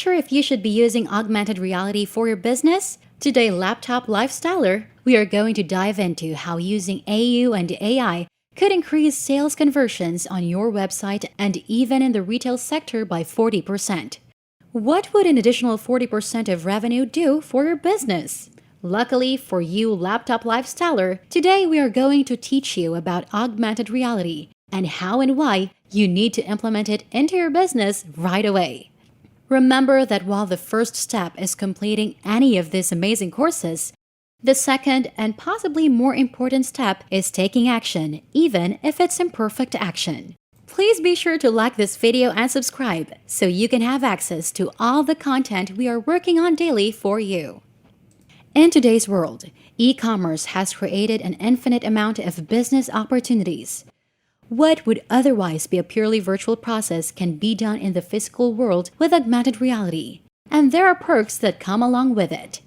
sure if you should be using augmented reality for your business? Today, Laptop Lifestyler, we are going to dive into how using AU and AI could increase sales conversions on your website and even in the retail sector by 40%. What would an additional 40% of revenue do for your business? Luckily for you, Laptop Lifestyler, today we are going to teach you about augmented reality and how and why you need to implement it into your business right away. Remember that while the first step is completing any of these amazing courses, the second and possibly more important step is taking action, even if it's imperfect action. Please be sure to like this video and subscribe so you can have access to all the content we are working on daily for you. In today's world, e-commerce has created an infinite amount of business opportunities. What would otherwise be a purely virtual process can be done in the physical world with augmented reality, and there are perks that come along with it.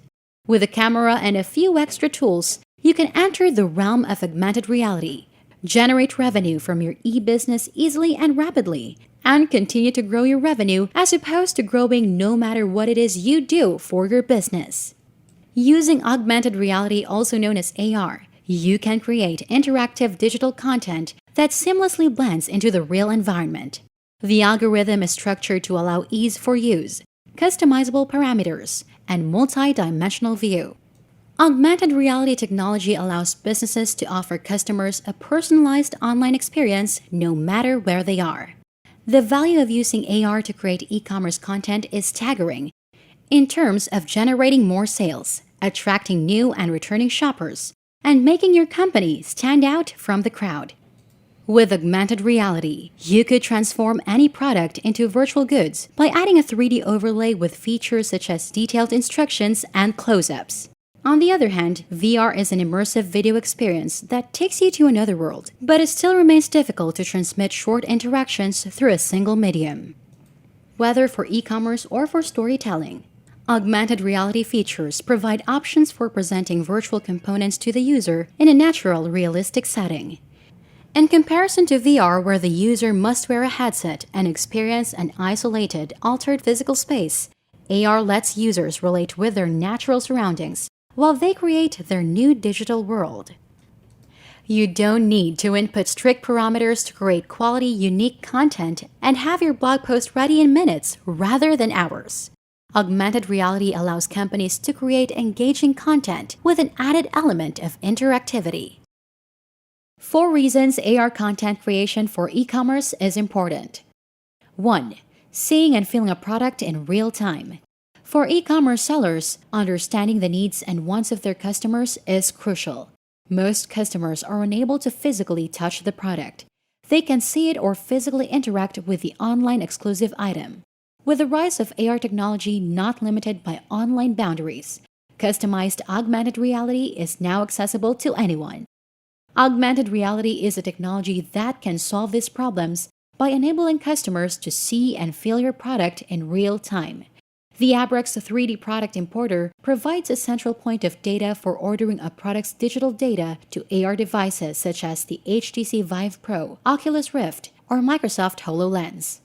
With a camera and a few extra tools, you can enter the realm of augmented reality, generate revenue from your e-business easily and rapidly, and continue to grow your revenue as opposed to growing no matter what it is you do for your business. Using augmented reality, also known as AR, you can create interactive digital content that seamlessly blends into the real environment. The algorithm is structured to allow ease for use, customizable parameters, and multi-dimensional view. Augmented reality technology allows businesses to offer customers a personalized online experience no matter where they are. The value of using AR to create e-commerce content is staggering in terms of generating more sales, attracting new and returning shoppers, and making your company stand out from the crowd. With augmented reality, you could transform any product into virtual goods by adding a 3D overlay with features such as detailed instructions and close-ups. On the other hand, VR is an immersive video experience that takes you to another world, but it still remains difficult to transmit short interactions through a single medium. Whether for e-commerce or for storytelling, augmented reality features provide options for presenting virtual components to the user in a natural, realistic setting. In comparison to VR, where the user must wear a headset and experience an isolated, altered physical space, AR lets users relate with their natural surroundings while they create their new digital world. You don't need to input strict parameters to create quality, unique content and have your blog post ready in minutes rather than hours. Augmented reality allows companies to create engaging content with an added element of interactivity. 4 reasons AR content creation for e-commerce is important. 1. Seeing and feeling a product in real time. For e-commerce sellers, understanding the needs and wants of their customers is crucial. Most customers are unable to physically touch the product. They can see it or physically interact with the online exclusive item. With the rise of AR technology not limited by online boundaries, customized augmented reality is now accessible to anyone. Augmented reality is a technology that can solve these problems by enabling customers to see and feel your product in real time. The Abrex 3D Product Importer provides a central point of data for ordering a product's digital data to AR devices such as the HTC Vive Pro, Oculus Rift, or Microsoft HoloLens.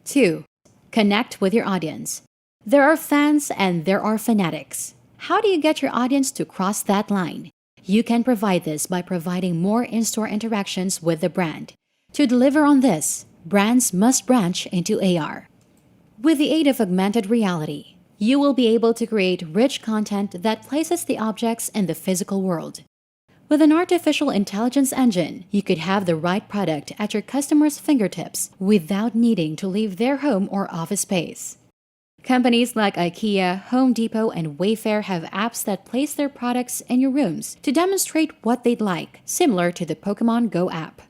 2. Connect with your audience. There are fans and there are fanatics. How do you get your audience to cross that line? You can provide this by providing more in-store interactions with the brand. To deliver on this, brands must branch into AR. With the aid of augmented reality, you will be able to create rich content that places the objects in the physical world. With an artificial intelligence engine, you could have the right product at your customer's fingertips without needing to leave their home or office space. Companies like IKEA, Home Depot, and Wayfair have apps that place their products in your rooms to demonstrate what they'd like, similar to the Pokemon Go app.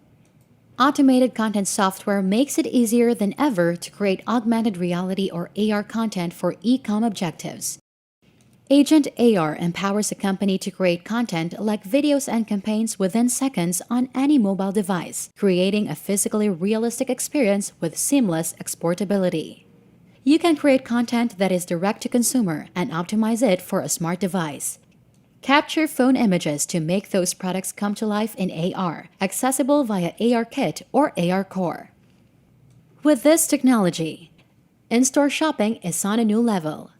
Automated content software makes it easier than ever to create augmented reality or AR content for e-com objectives. Agent AR empowers a company to create content like videos and campaigns within seconds on any mobile device, creating a physically realistic experience with seamless exportability. You can create content that is direct to consumer and optimize it for a smart device. Capture phone images to make those products come to life in AR, accessible via AR Kit or AR Core. With this technology, In-store shopping is on a new level.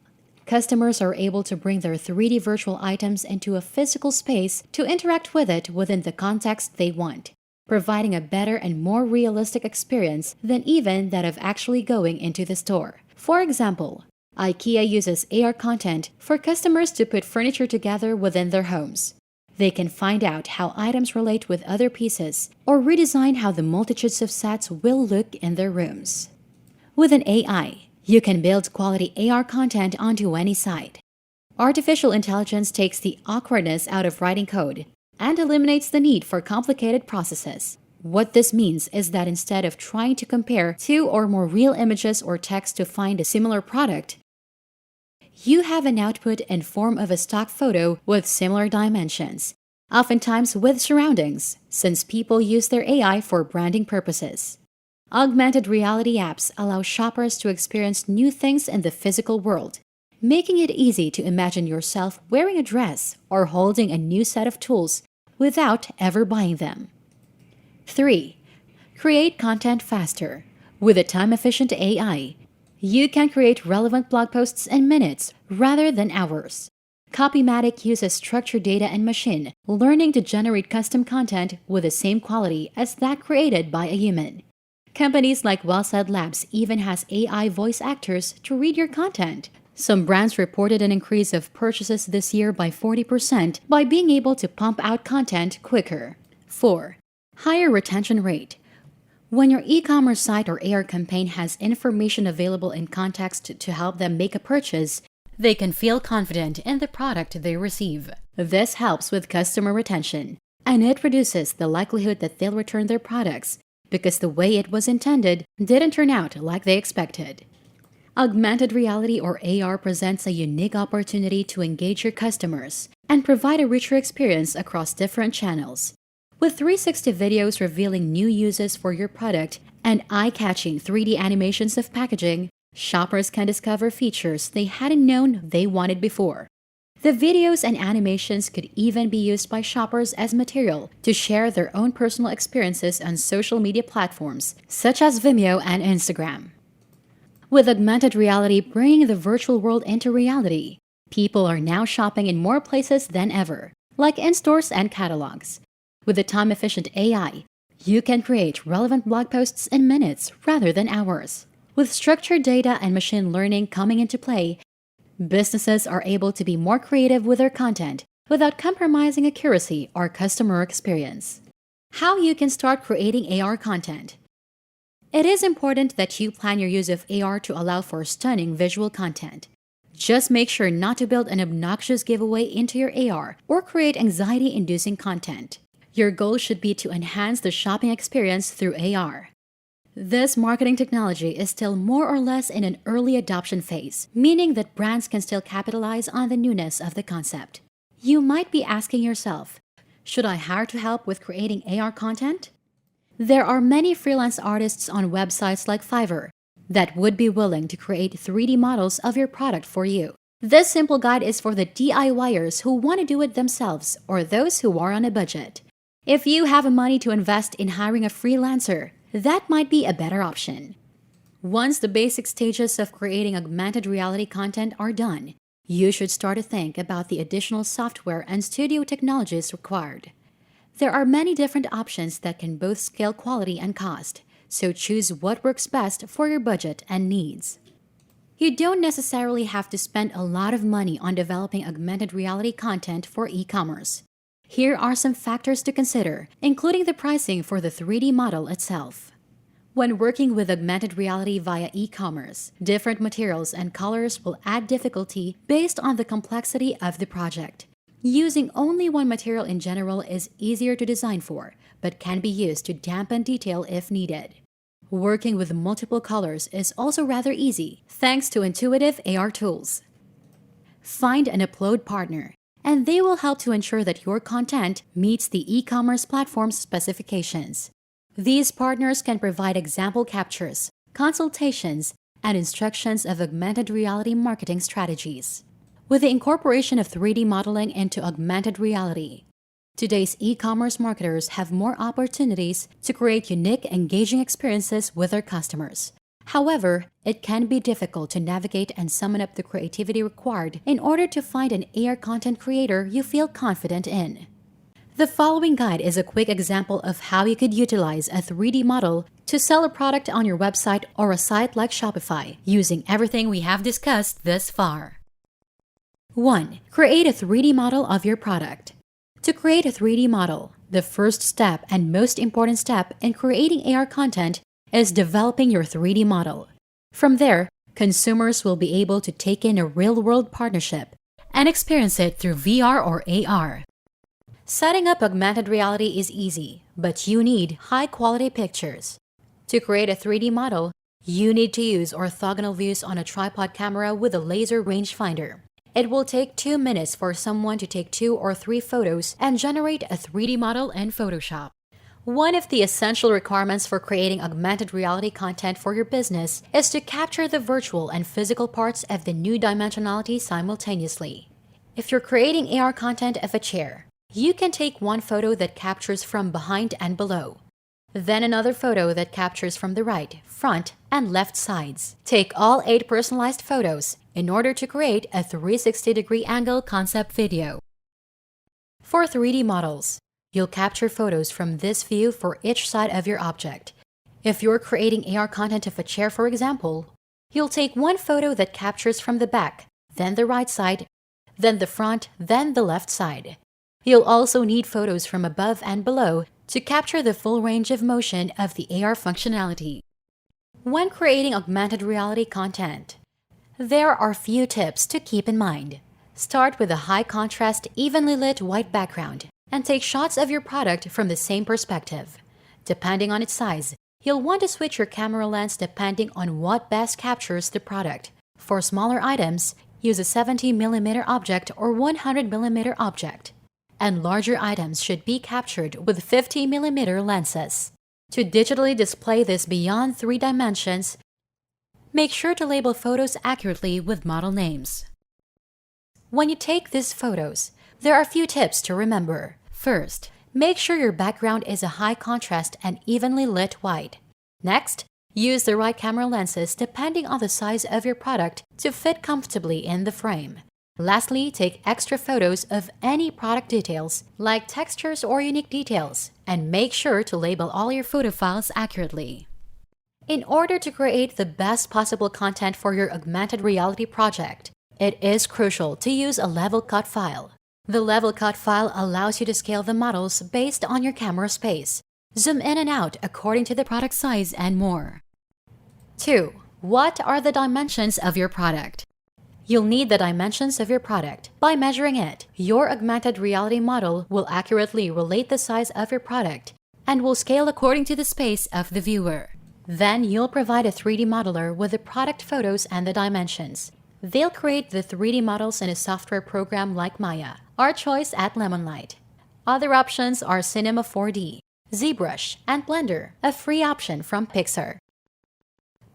Customers are able to bring their 3D virtual items into a physical space to interact with it within the context they want, providing a better and more realistic experience than even that of actually going into the store. For example, IKEA uses AR content for customers to put furniture together within their homes. They can find out how items relate with other pieces or redesign how the multitudes of sets will look in their rooms. With an AI, you can build quality AR content onto any site. Artificial intelligence takes the awkwardness out of writing code and eliminates the need for complicated processes. What this means is that instead of trying to compare two or more real images or text to find a similar product, you have an output in form of a stock photo with similar dimensions, oftentimes with surroundings, since people use their AI for branding purposes. Augmented reality apps allow shoppers to experience new things in the physical world, making it easy to imagine yourself wearing a dress or holding a new set of tools without ever buying them. 3. Create content faster. With a time-efficient AI, you can create relevant blog posts in minutes rather than hours. Copymatic uses structured data and machine learning to generate custom content with the same quality as that created by a human. Companies like Wellsaid Labs even has AI voice actors to read your content. Some brands reported an increase of purchases this year by 40% by being able to pump out content quicker. 4. Higher retention rate. When your e-commerce site or AR campaign has information available in context to help them make a purchase, they can feel confident in the product they receive. This helps with customer retention, and it reduces the likelihood that they'll return their products because the way it was intended didn't turn out like they expected. Augmented reality or AR presents a unique opportunity to engage your customers and provide a richer experience across different channels. With 360 videos revealing new uses for your product and eye-catching 3D animations of packaging, shoppers can discover features they hadn't known they wanted before. The videos and animations could even be used by shoppers as material to share their own personal experiences on social media platforms such as Vimeo and Instagram. With augmented reality bringing the virtual world into reality, people are now shopping in more places than ever, like in stores and catalogs. With a time-efficient AI, you can create relevant blog posts in minutes rather than hours. With structured data and machine learning coming into play, businesses are able to be more creative with their content without compromising accuracy or customer experience. How you can start creating AR content. It is important that you plan your use of AR to allow for stunning visual content. Just make sure not to build an obnoxious giveaway into your AR or create anxiety-inducing content. Your goal should be to enhance the shopping experience through AR. This marketing technology is still more or less in an early adoption phase, meaning that brands can still capitalize on the newness of the concept. You might be asking yourself, should I hire to help with creating AR content? There are many freelance artists on websites like Fiverr that would be willing to create 3D models of your product for you. This simple guide is for the DIYers who want to do it themselves or those who are on a budget. If you have money to invest in hiring a freelancer, that might be a better option. Once the basic stages of creating augmented reality content are done, you should start to think about the additional software and studio technologies required. There are many different options that can both scale quality and cost, so choose what works best for your budget and needs. You don't necessarily have to spend a lot of money on developing augmented reality content for e-commerce. Here are some factors to consider, including the pricing for the 3D model itself. When working with augmented reality via e-commerce, different materials and colors will add difficulty based on the complexity of the project. Using only one material in general is easier to design for, but can be used to dampen detail if needed. Working with multiple colors is also rather easy, thanks to intuitive AR tools. Find an upload partner, and they will help to ensure that your content meets the e-commerce platform's specifications. These partners can provide example captures, consultations, and instructions of augmented reality marketing strategies. With the incorporation of 3D modeling into augmented reality, today's e-commerce marketers have more opportunities to create unique, engaging experiences with their customers. However, it can be difficult to navigate and summon up the creativity required in order to find an AR content creator you feel confident in. The following guide is a quick example of how you could utilize a 3D model to sell a product on your website or a site like Shopify using everything we have discussed thus far. 1. Create a 3D model of your product. To create a 3D model, the first step and most important step in creating AR content is developing your 3D model. From there, consumers will be able to take in a real-world partnership and experience it through VR or AR. Setting up augmented reality is easy, but you need high-quality pictures. To create a 3D model, you need to use orthogonal views on a tripod camera with a laser rangefinder. It will take 2 minutes for someone to take 2 or 3 photos and generate a 3D model in Photoshop. One of the essential requirements for creating augmented reality content for your business is to capture the virtual and physical parts of the new dimensionality simultaneously. If you're creating AR content of a chair, you can take one photo that captures from behind and below, then another photo that captures from the right, front, and left sides. Take all 8 personalized photos in order to create a 360-degree angle concept video. For 3D models, you'll capture photos from this view for each side of your object. If you're creating AR content of a chair, for example, you'll take one photo that captures from the back, then the right side, then the front, then the left side. You'll also need photos from above and below to capture the full range of motion of the AR functionality. When creating augmented reality content, there are few tips to keep in mind. Start with a high-contrast, evenly lit white background and take shots of your product from the same perspective. Depending on its size, you'll want to switch your camera lens depending on what best captures the product. For smaller items, use a 70mm object or 100mm object. And larger items should be captured with 50mm lenses. To digitally display this beyond 3 dimensions, make sure to label photos accurately with model names. When you take these photos, there are a few tips to remember. First, make sure your background is a high contrast and evenly lit white. Next, use the right camera lenses depending on the size of your product to fit comfortably in the frame. Lastly, take extra photos of any product details, like textures or unique details, and make sure to label all your photo files accurately. In order to create the best possible content for your augmented reality project, it is crucial to use a level cut file. The level cut file allows you to scale the models based on your camera space, zoom in and out according to the product size, and more. 2. What are the dimensions of your product? You'll need the dimensions of your product. By measuring it, your augmented reality model will accurately relate the size of your product and will scale according to the space of the viewer. Then you'll provide a 3D modeler with the product photos and the dimensions. They'll create the 3D models in a software program like Maya, our choice at Lemonlight. Other options are Cinema 4D, ZBrush, and Blender, a free option from Pixar.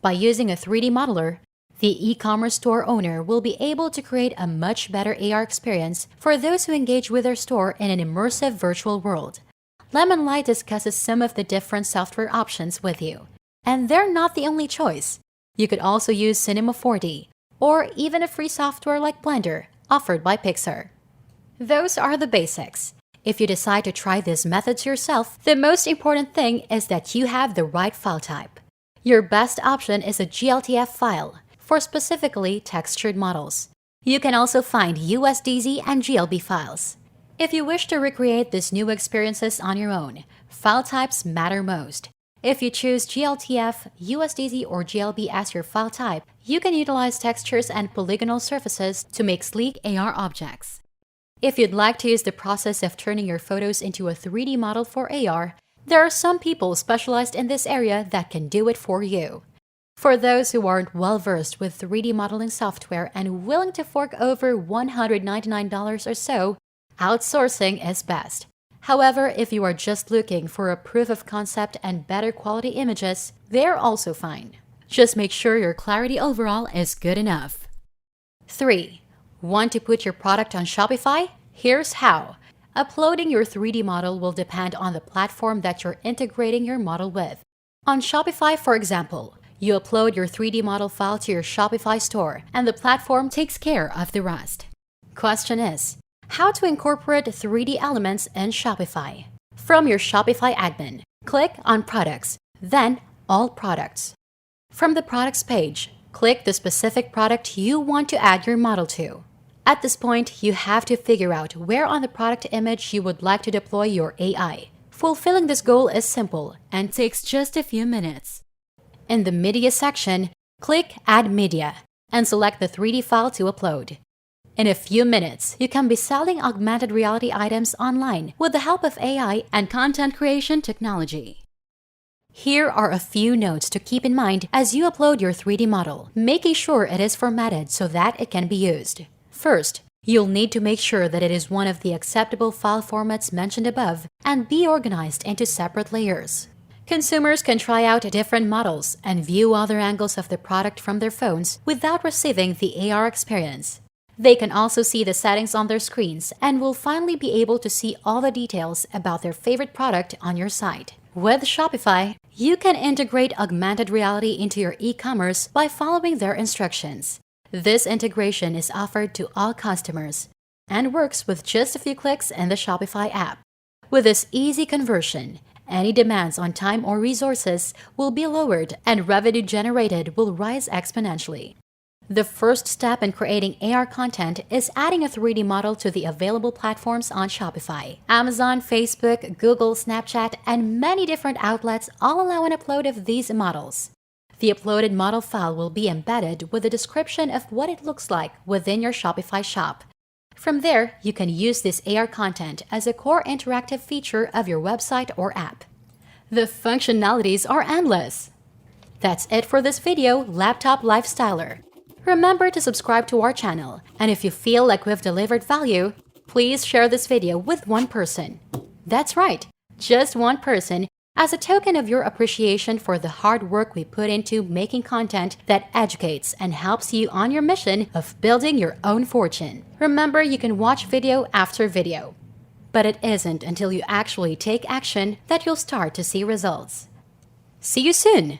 By using a 3D modeler, the e-commerce store owner will be able to create a much better AR experience for those who engage with their store in an immersive virtual world. Lemonlight discusses some of the different software options with you. And they're not the only choice. You could also use Cinema 4D, or even a free software like Blender, offered by Pixar. Those are the basics. If you decide to try these methods yourself, the most important thing is that you have the right file type. Your best option is a GLTF file, for specifically textured models. You can also find USDZ and GLB files. If you wish to recreate these new experiences on your own, file types matter most. If you choose GLTF, USDZ, or GLB as your file type, you can utilize textures and polygonal surfaces to make sleek AR objects. If you'd like to use the process of turning your photos into a 3D model for AR, there are some people specialized in this area that can do it for you. For those who aren't well-versed with 3D modeling software and willing to fork over $199 or so, outsourcing is best. However, if you are just looking for a proof of concept and better quality images, they're also fine. Just make sure your clarity overall is good enough. 3. Want to put your product on Shopify? Here's how. Uploading your 3D model will depend on the platform that you're integrating your model with. On Shopify, for example, You upload your 3D model file to your Shopify store, and the platform takes care of the rest. Question is, how to incorporate 3D elements in Shopify? From your Shopify admin, click on Products, then All Products. From the Products page, click the specific product you want to add your model to. At this point, you have to figure out where on the product image you would like to deploy your AI. Fulfilling this goal is simple and takes just a few minutes. In the Media section, click Add Media and select the 3D file to upload. In a few minutes, you can be selling augmented reality items online with the help of AI and content creation technology. Here are a few notes to keep in mind as you upload your 3D model, making sure it is formatted so that it can be used. First, you'll need to make sure that it is one of the acceptable file formats mentioned above and be organized into separate layers. Consumers can try out different models and view other angles of the product from their phones without receiving the AR experience. They can also see the settings on their screens and will finally be able to see all the details about their favorite product on your site. With Shopify, you can integrate augmented reality into your e-commerce by following their instructions. This integration is offered to all customers and works with just a few clicks in the Shopify app. With this easy conversion, any demands on time or resources will be lowered and revenue generated will rise exponentially. The first step in creating AR content is adding a 3D model to the available platforms on Shopify. Amazon, Facebook, Google, Snapchat, and many different outlets all allow an upload of these models. The uploaded model file will be embedded with a description of what it looks like within your Shopify shop. From there, you can use this AR content as a core interactive feature of your website or app. The functionalities are endless. That's it for this video, Laptop Lifestyler. Remember to subscribe to our channel, and if you feel like we've delivered value, please share this video with one person. That's right, just one person, as a token of your appreciation for the hard work we put into making content that educates and helps you on your mission of building your own fortune. Remember, you can watch video after video, but it isn't until you actually take action that you'll start to see results. See you soon!